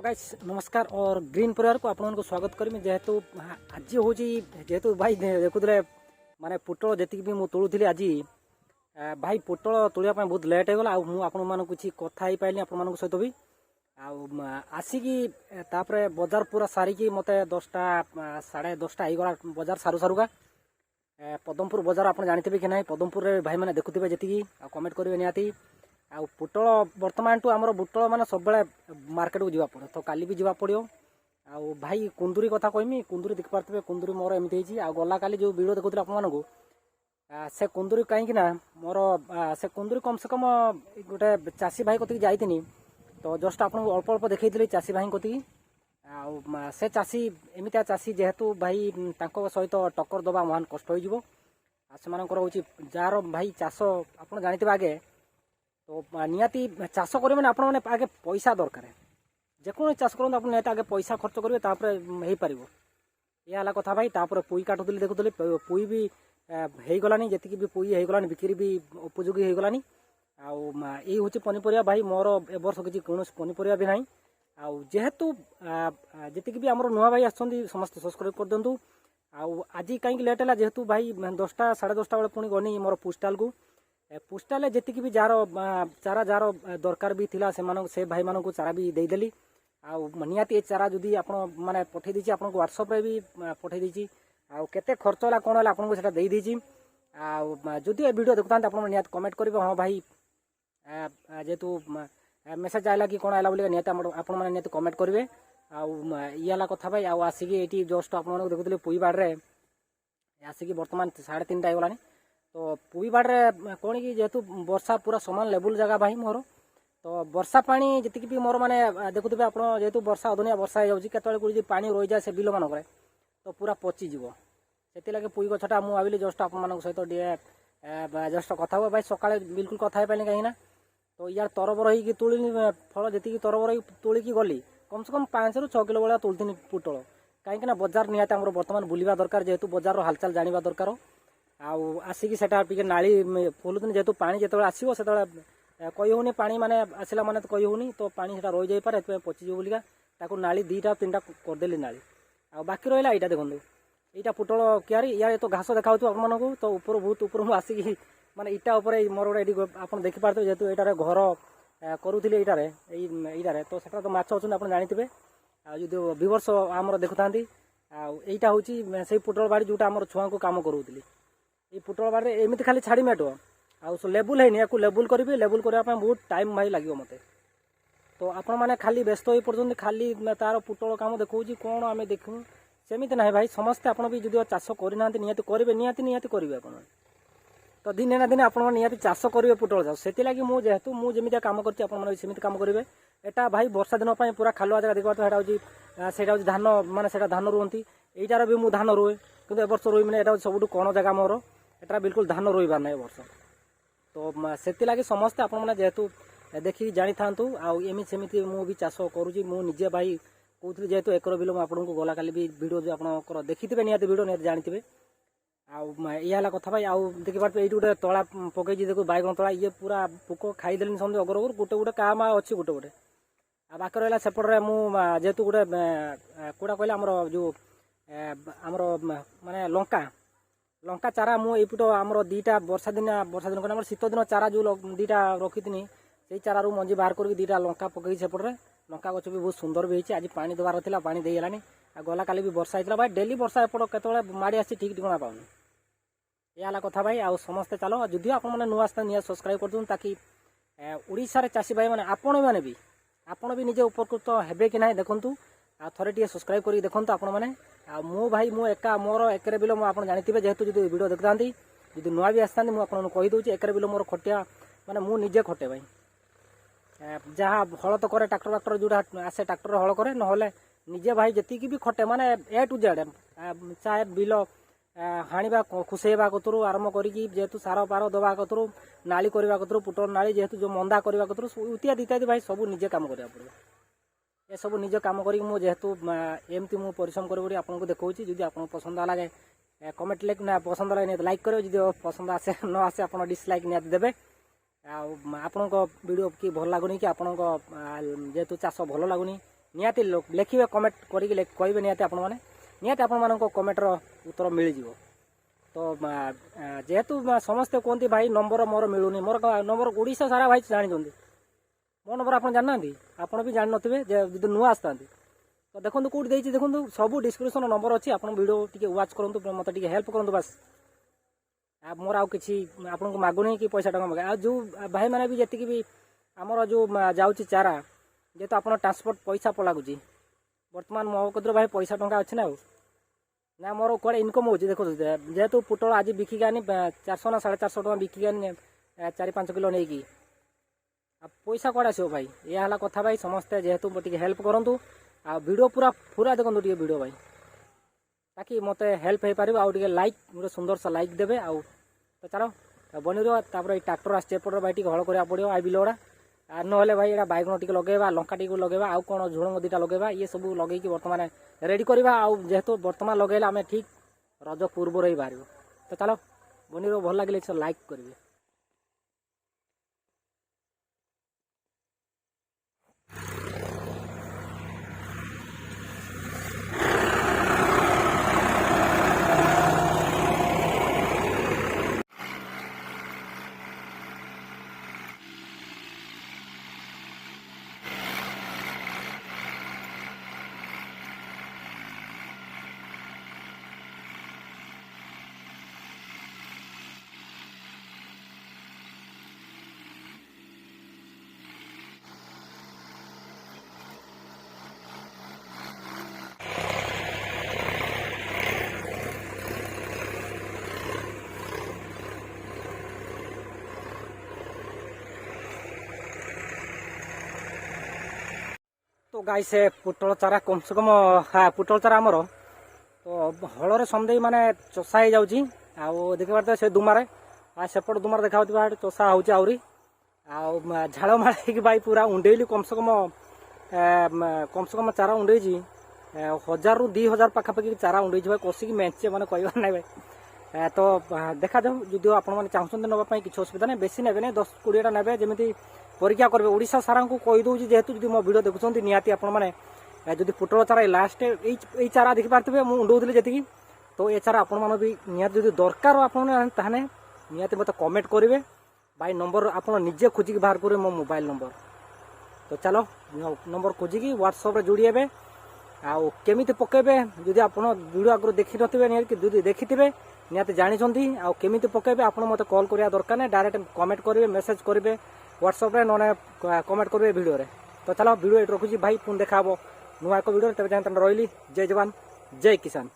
Guys नमस्कार और green परिवार को आपको स्वागत करमी जेहेतु आज हूँ जेहेतु भाई देखुले माने पुटल जी मुझे तोलुली आज भाई पुटल तोड़ापी बहुत लेट हो गला मुझे किसी कथा ही पाइली आप सहित भी आसिकी बजार पूरा सारिकी मत 10टा 10:30 हो गला बजार सारू सारूका पदमपुर बजार आप जानते कि ना पदमपुर भाई मैंने देखुवे जी कमेंट करेंगे निहाती आ पुटल बर्तमान टू आमर पुटल मान सब मार्केट को जावा पड़े तो काली भी जावा पड़ो आ भाई कुंदुरी कथा कहमी कुंदुरी देख पारे कुंदुरी मोर एमती गला काली जो वीडियो देखुते आपको से कुंदुरी कहीं मोर से कुंदुरी कम से कम गोटे चाषी भाई कति जाइनी तो जस्ट आपको अल्प अल्प देखी चाषी भाई कति से चाषी एमती चाषी जेहेतु भाई सहित टक्कर दबा महान कष्ट हो जार भाई चाष आप जानते आगे तो निहाती चाष करेंगे ना आपने आगे पैसा दरकार जेको चाष करूँ आप निहाती आगे पैसा खर्च करेंगे हो पार यह कथा भाई पुई काटुली देखुली पुई भी हो गलानी जी भी पुई हो गलानी बिक्री भी उपयोगी हो गलानी आई हूँ पनीपरिया भाई मोर ए वर्ष किसी कौन पनीपरिया भी ना जेहेतु जी भी आम नुआ भाई आसते समस्त सब्सक्राइब कर दिंतु आज कहीं लेट है जेहेतु भाई 10टा 10:30 बेले पुणी गनी मोर पोस्टाल को पोस्टाल जी भी जार चारा जार दरकार भी थिला से भाई मानक चारा भी देदेली निहाती चारा जदि आप माने पठे दीची आपको व्हाट्सएप रे भी पठे दीची केते खर्च है कौन है आपको सेटा दे दीची जदि वीडियो देखुता आप निहाती कमेंट करेंगे हाँ भाई जेहेतु मेसेज आएगा कि कौन आएगा बोलिए निहाती आपण मैंने निहाती कमेंट करेंगे ये कथा भाई आसिकी ये जस्ट आप देखुले पुई बाड़े आसिकी बर्तमान 3:30 हो गलानी तो पुई बाड़े कौन कि जेहेतु वर्षा पूरा समान लेवल जगह भाई मोर तो वर्षा पानी जी भी मोर मैंने देखुवे आप जेहेतु वर्षा अदनिया वर्षा हो जाए पानी रही जाए से बिल मानक तो पूरा पचिज से लगे पुई गछटा मुझे भाविली जस्ट आप सहित जस्ट कथा हुआ भाई सकाଳେ बिल्कुल कथा हो पानी कहीं तो यार तरबर हो तोली फल जी तरबर हो तोलिकी गली कम से कम 5 ରୁ 6 किलो भाया तोलती पुटल कहीं बजार निहाती आम बर्तमान बुलवा दरकार जेहेतु बजार हालचाल जाना दरकार आसिकी सेटा टिके नाली खोलुन जेहेतु पानी जो आसो से कही होनी पानी माने आसला माने तो कही होनी तो पानी से रही जापे पचिज बोलिका ताकू नाली 2टा 3टा करदेली नाली बाकी रहा यहाँ देखो यहाँ पुटल क्यारी या तो घास देखा आपको तो ऊपर बहुत ऊपर आसिकी माने इटा उपर मोर गोटे आप देखिपारे जेहेतु यहाँ घर करुले यहाँ तो से तो माछ अच्छा आप जानते जो व्यूअर्स आमर देखुता यहाँ हूँ से पुटल बाड़ी जोटा आम छुआ को कम करूली ये पुटल बाड़ी एमती खाली छाड़ी मेट आउ लेवुल है या लेवुल करी लेवुल करने बहुत टाइम भाई लगे मत तो आपण मैंने खाली व्यस्त हो पड़ते खाली तार पुटल कम देखा कौन आम देखू सेमती ना भाई समस्ते आप भी जो चाष करना निहाती करेंगे निहाती करेंगे आप तो दिने ना दिने आप निहाती चाष करेंगे पुटल चाष से लगी मुझे जेहेतु मुझे कम करमती कम करेंगे एटा भाई वर्षा दिन पूरा खालुआ जगह देखा से धान माने धान रुहती यहीटार भी मुझे धान रुए कि वर्ष रुई मैंने यहाँ सब कौन जगह मोर एटा बिल्कुल धान रोइबार ना वर्ष तो से लगी समस्ते आप जेहेतु देखिए जानी था आमी सेमती मुझे चाष करुँची मुझे भाई कहती जेहेतु एकर बिल मुझे गला काली भी वीडियो आप देखी निहाती वीडियो निहाती जानते आला कथा भाई आउ देखिए ये गोटे तला पकई देखो बैगन तला ये पूरा पोक खाईदे समझे अगर अगर गोटे गोटे का मा अच्छी गोटे गोटे बाकी रहा सेपटे जेहेतु गोटे कौटा कहले आमर जो आमर माने लंका लंका चारा मुझे आमर 2टा वर्षा दिन कहना शीत दिन चारा जो 2टा रखी से चारा मंजी बाहर करके 2टा लंका पकई सेपटे लंका गच भी बहुत सुंदर भी आज पानी देवार था पानी देगलानी गला काली भी वर्षा होता भाई डेली वर्षा एपट केतले माड़ी आसी ठीक ठिकाना पाऊनी यह कथा भाई आउ समस्ते चलो जदि आप नुआ निया सब्सक्राइब कर दूँ ताकि ओडिशा चाषी भाई मैंने आपण भी निजे उपकृत हेबे कि ना देखूँ थे टे सब्सक्राइब कर देखूँ आपण मैंने मु भाई मु एका मोर एक बिल आप जानते जेहेतु जो वीडियो देखता जी नुआ भी आसता मुझे कहीदे एक बिल मोर खटिया माने मु निजे खटे भाई जहाँ हल तो करे ट्रैक्टर वाक्टर जोटा आसे ट्रैक्टर हल करे ना निजे भाई जी भी खटे माने ए टू जेड चाहे बिल हाणिबा खुसेबा कतरू आरंभ करी जेहेतु सार पार दबा कतरू नाली करवा कतरू पुटल नाली जेहेतु जो मंदा करवा कतरू इत्यादि इत्यादि भाई सब निजे काम करा पड़े ये सब निजे काम करी जेहेतु एमती मुझे परिश्रम करी आपको देखा जब आपको पसंद लगे कमेंट ना पसंद लगे लाइक करें जो पसंद आसे न आसे आप डिसलाइक निहत देवे आपण वीडियो कि भल लगुनि कि आपण जेहेतु चाष भल लगुनि निहाती लिखिए कमेंट करके कहे निहाती आपण मैंने निहाती आपण मान कमेंटर उत्तर मिल जाव। तो जेहेतु समस्ते कहते भाई नंबर मोर मिलूनी मोर नंबर ओडिशा सारा भाई जानी मो नंबर आप जानना आप भी जान नए नुआ आसता तो देखो कौट देखो सब डिस्क्रिप्शन नंबर अच्छी आप वीडियो टी वाच करूँ मत हेल्प करूँ बस मोर आउ कि आपको मागुनी कि पैसा टाँग मागे जो भाई मैंने भी जी भी आमर जो जाऊँगी चारा जेहेतु आप ट्रांसपोर्ट पैसा लगुच बर्तमान मो कदर भाई पैसा टाँग अच्छे ना मोर कड़े इनकम हो देखो जेहेतु पुटल आज बिकिक आनी 400 ना 450 टका बिकिक आनी 4-5 किलो नहीं कि पैसा कड़े आसो भाई यह कथा भाई समस्ते जेहेतु टे हेल्प करूँ आ वीडियो पूरा पूरा देखो टे वीडियो भाई ताकि मत हेल्प हो पार आउ लाइक गोटे सुंदर सा लाइक देवे आउ तो चलो बनी रहा ट्राक्टर आसपट भाई टे हल करा पड़ो आई बिल गुड़ा ना भाई ये बैगन टी लगेगा लंका टी लगेगा आउ कौन झुड़ंग दीटा लगेगा ये सब लगे बर्तमान रेडी करवा आउ जेहेतु बर्तमान लगेगा आम ठीक रज पूर्व ही बाहर तो चलो बनी रहा भल लगे लाइक करेंगे। तो गाई से पुटल चारा कम से कम हाँ पुटल चारा आमर तो हल समझे माने चषा हो जाऊँगी आउ देख पारे से दुमारे आ सेपट दुमार देखा चषा हो झाड़ माड़ भाई पूरा उंडेली कम से कम चारा उंडे 1000 ରୁ 2000 पाखापाखि चारा उंडे भाई कषिक मेचे मैंने कहबार ना भाई तो देखा जाऊ जो आपने चाहते नापी किसी असुविधा नहीं बेसी ने 10-20टा ने जमी परीक्षा करेंगे ओडिशा सारा को कहीदे जेहेतु जो मो वीडियो देखुं निहाती आपने पुटल चारा लास्ट ये चारा देखी पारे मुझे उंडौली जी तो ये चारा आपण भी निहाती जो दरकार आपने निहाती मत कमेंट करेंगे भाई नंबर आप निजे खोजिकी बाहर करेंगे मो मोबाइल नंबर तो चलो नंबर खोजिकी व्हाट्सएप जोड़ी आउ केमी पकेबे जदि आप वीडियो आगे देखी नी देखी निहाती जानते आउ केमी पकेबे आप मत कॉल करा दरकार नहीं डायरेक्ट कमेंट करेंगे मेसेज करेंगे व्हाट्सएप ना कमेंट करेंगे वीडियो रे तो चलो वीडियो ये रखुची भाई पुणी देखा नुआ एक वीडियो तब रही जय जवान जय किसान।